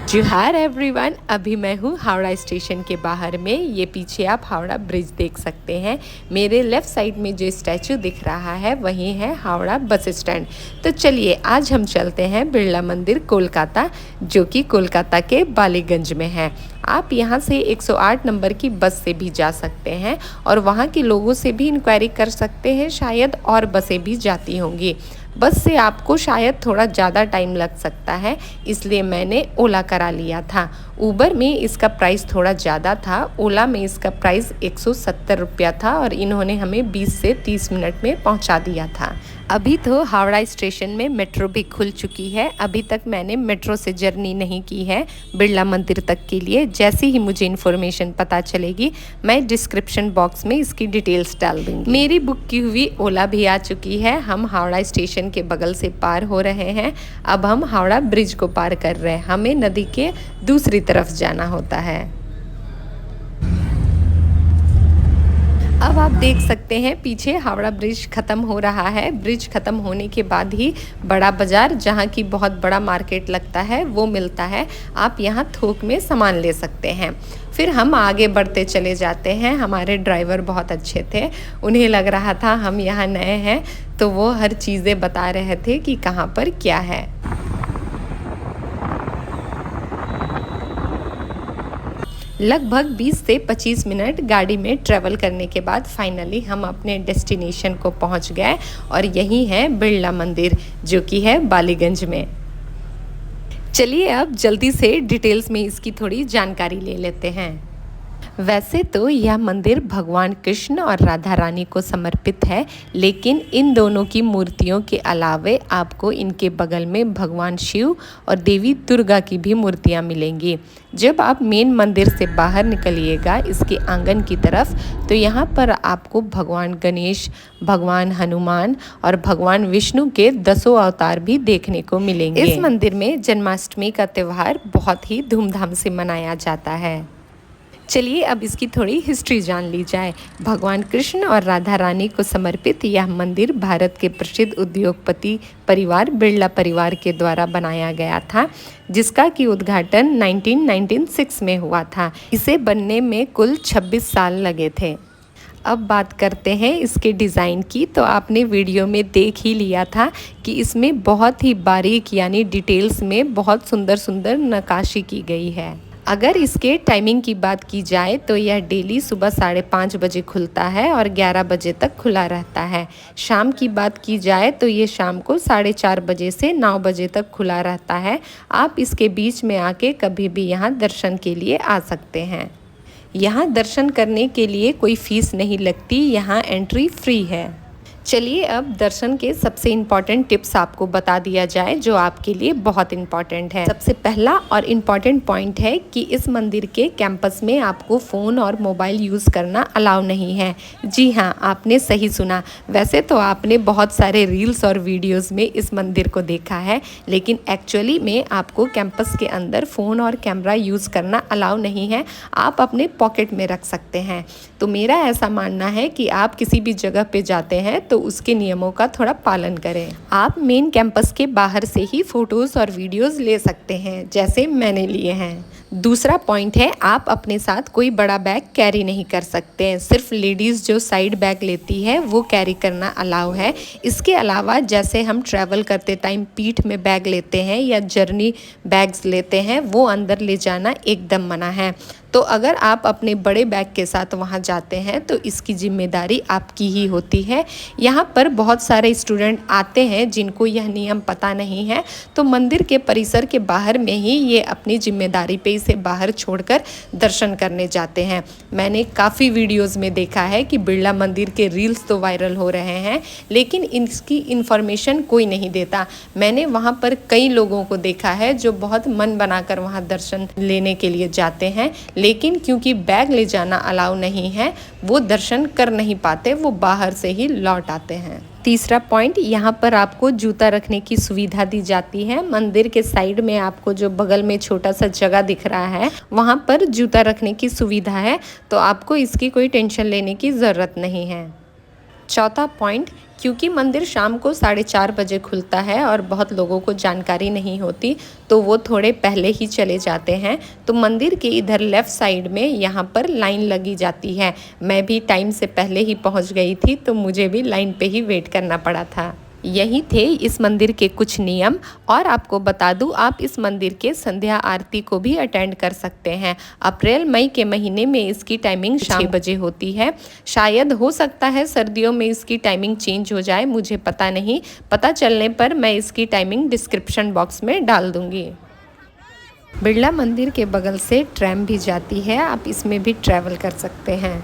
जोहार एवरीवन। अभी मैं हूँ हावड़ा स्टेशन के बाहर में। ये पीछे आप हावड़ा ब्रिज देख सकते हैं। मेरे लेफ़्ट साइड में जो स्टैचू दिख रहा है वही है हावड़ा बस स्टैंड। तो चलिए आज हम चलते हैं बिरला मंदिर कोलकाता, जो कि कोलकाता के बालीगंज में है। आप यहाँ से 108 नंबर की बस से भी जा सकते हैं और वहाँ के लोगों से भी इंक्वायरी कर सकते हैं, शायद और बसें भी जाती होंगी। बस से आपको शायद थोड़ा ज़्यादा टाइम लग सकता है, इसलिए मैंने ओला करा लिया था। ऊबर में इसका प्राइस थोड़ा ज़्यादा था, ओला में इसका प्राइस 170 रुपया था और इन्होंने हमें 20 से 30 मिनट में पहुंचा दिया था। अभी तो हावड़ा स्टेशन में मेट्रो भी खुल चुकी है। अभी तक मैंने मेट्रो से जर्नी नहीं की है बिरला मंदिर तक के लिए। जैसे ही मुझे इन्फॉर्मेशन पता चलेगी मैं डिस्क्रिप्शन बॉक्स में इसकी डिटेल्स डाल दूँगी। मेरी बुक की हुई ओला भी आ चुकी है। हम हावड़ा स्टेशन के बगल से पार हो रहे हैं। अब हम हावड़ा ब्रिज को पार कर रहे हैं। हमें नदी के दूसरी तरफ जाना होता है। अब आप देख सकते हैं पीछे हावड़ा ब्रिज ख़त्म हो रहा है। ब्रिज ख़त्म होने के बाद ही बड़ा बाज़ार, जहाँ की बहुत बड़ा मार्केट लगता है, वो मिलता है। आप यहाँ थोक में सामान ले सकते हैं। फिर हम आगे बढ़ते चले जाते हैं। हमारे ड्राइवर बहुत अच्छे थे, उन्हें लग रहा था हम यहाँ नए हैं, तो वो हर चीज़ें बता रहे थे कि कहाँ पर क्या है। लगभग 20 से 25 मिनट गाड़ी में ट्रैवल करने के बाद फाइनली हम अपने डेस्टिनेशन को पहुंच गए और यही है बिरला मंदिर, जो कि है बालीगंज में। चलिए अब जल्दी से डिटेल्स में इसकी थोड़ी जानकारी ले लेते हैं। वैसे तो यह मंदिर भगवान कृष्ण और राधा रानी को समर्पित है, लेकिन इन दोनों की मूर्तियों के अलावे आपको इनके बगल में भगवान शिव और देवी दुर्गा की भी मूर्तियां मिलेंगी। जब आप मेन मंदिर से बाहर निकलिएगा इसके आंगन की तरफ, तो यहाँ पर आपको भगवान गणेश, भगवान हनुमान और भगवान विष्णु के 10 अवतार भी देखने को मिलेंगे। इस मंदिर में जन्माष्टमी का त्यौहार बहुत ही धूमधाम से मनाया जाता है। चलिए अब इसकी थोड़ी हिस्ट्री जान ली जाए। भगवान कृष्ण और राधा रानी को समर्पित यह मंदिर भारत के प्रसिद्ध उद्योगपति परिवार बिरला परिवार के द्वारा बनाया गया था, जिसका कि उद्घाटन 1996 में हुआ था। इसे बनने में कुल 26 साल लगे थे। अब बात करते हैं इसके डिज़ाइन की। तो आपने वीडियो में देख ही लिया था कि इसमें बहुत ही बारीक यानी डिटेल्स में बहुत सुंदर सुंदर नक्काशी की गई है। अगर इसके टाइमिंग की बात की जाए तो यह डेली सुबह 5:30 बजे खुलता है और 11 बजे तक खुला रहता है। शाम की बात की जाए तो ये शाम को 4:30 बजे से 9 बजे तक खुला रहता है। आप इसके बीच में आके कभी भी यहाँ दर्शन के लिए आ सकते हैं। यहाँ दर्शन करने के लिए कोई फ़ीस नहीं लगती, यहाँ एंट्री फ्री है। चलिए अब दर्शन के सबसे इम्पॉर्टेंट टिप्स आपको बता दिया जाए, जो आपके लिए बहुत इम्पॉर्टेंट है। सबसे पहला और इम्पॉर्टेंट पॉइंट है कि इस मंदिर के कैंपस में आपको फ़ोन और मोबाइल यूज़ करना अलाउ नहीं है। जी हाँ, आपने सही सुना। वैसे तो आपने बहुत सारे रील्स और वीडियोस में इस मंदिर को देखा है, लेकिन एक्चुअली में आपको कैंपस के अंदर फ़ोन और कैमरा यूज़ करना अलाउ नहीं है। आप अपने पॉकेट में रख सकते हैं। तो मेरा ऐसा मानना है कि आप किसी भी जगह पे जाते हैं तो उसके नियमों का थोड़ा पालन करें। आप मेन कैंपस के बाहर से ही फ़ोटोज़ और वीडियोज़ ले सकते हैं, जैसे मैंने लिए हैं। दूसरा पॉइंट है, आप अपने साथ कोई बड़ा बैग कैरी नहीं कर सकते हैं। सिर्फ लेडीज़ जो साइड बैग लेती है वो कैरी करना अलाउ है। इसके अलावा जैसे हम ट्रैवल करते टाइम पीठ में बैग लेते हैं या जर्नी बैग्स लेते हैं, वो अंदर ले जाना एकदम मना है। तो अगर आप अपने बड़े बैग के साथ वहाँ जाते हैं तो इसकी जिम्मेदारी आपकी ही होती है। यहाँ पर बहुत सारे स्टूडेंट आते हैं जिनको यह नियम पता नहीं है, तो मंदिर के परिसर के बाहर में ही ये अपनी जिम्मेदारी पे इसे बाहर छोड़कर दर्शन करने जाते हैं। मैंने काफ़ी वीडियोस में देखा है कि बिरला मंदिर के रील्स तो वायरल हो रहे हैं, लेकिन इसकी इन्फॉर्मेशन कोई नहीं देता। मैंने वहाँ पर कई लोगों को देखा है जो बहुत मन बनाकर वहाँ दर्शन लेने के लिए जाते हैं, लेकिन क्योंकि बैग ले जाना अलाउ नहीं है, वो दर्शन कर नहीं पाते, वो बाहर से ही लौट आते हैं। तीसरा पॉइंट, यहाँ पर आपको जूता रखने की सुविधा दी जाती है। मंदिर के साइड में आपको जो बगल में छोटा सा जगह दिख रहा है, वहाँ पर जूता रखने की सुविधा है, तो आपको इसकी कोई टेंशन लेने की ज़रूरत नहीं है। चौथा पॉइंट, क्योंकि मंदिर शाम को 4:30 बजे खुलता है और बहुत लोगों को जानकारी नहीं होती तो वो थोड़े पहले ही चले जाते हैं, तो मंदिर के इधर लेफ़्ट साइड में यहाँ पर लाइन लगी जाती है। मैं भी टाइम से पहले ही पहुँच गई थी तो मुझे भी लाइन पे ही वेट करना पड़ा था। यही थे इस मंदिर के कुछ नियम। और आपको बता दूं, आप इस मंदिर के संध्या आरती को भी अटेंड कर सकते हैं। अप्रैल मई के महीने में इसकी टाइमिंग शाम 6 बजे होती है। शायद हो सकता है सर्दियों में इसकी टाइमिंग चेंज हो जाए, मुझे पता नहीं। पता चलने पर मैं इसकी टाइमिंग डिस्क्रिप्शन बॉक्स में डाल दूँगी। बिरला मंदिर के बगल से ट्रैम भी जाती है, आप इसमें भी ट्रैवल कर सकते हैं।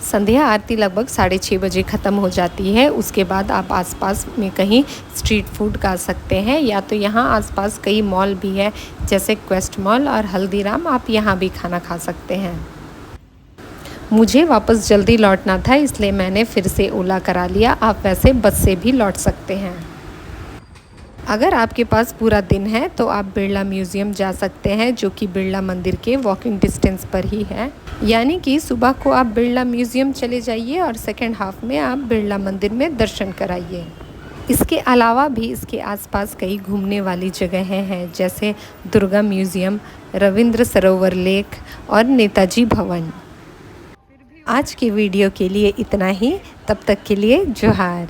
संध्या आरती लगभग 6:30 बजे ख़त्म हो जाती है। उसके बाद आप आसपास में कहीं स्ट्रीट फूड खा सकते हैं, या तो यहाँ आसपास कई मॉल भी है जैसे क्वेस्ट मॉल और हल्दीराम, आप यहाँ भी खाना खा सकते हैं। मुझे वापस जल्दी लौटना था इसलिए मैंने फिर से ओला करा लिया। आप वैसे बस से भी लौट सकते हैं। अगर आपके पास पूरा दिन है तो आप बिरला म्यूज़ियम जा सकते हैं, जो कि बिरला मंदिर के वॉकिंग डिस्टेंस पर ही है। यानी कि सुबह को आप बिरला म्यूज़ियम चले जाइए और सेकेंड हाफ में आप बिरला मंदिर में दर्शन कराइए। इसके अलावा भी इसके आसपास कई घूमने वाली जगहें हैं जैसे दुर्गा म्यूज़ियम, रविंद्र सरोवर लेक और नेताजी भवन। आज की वीडियो के लिए इतना ही, तब तक के लिए जोहार।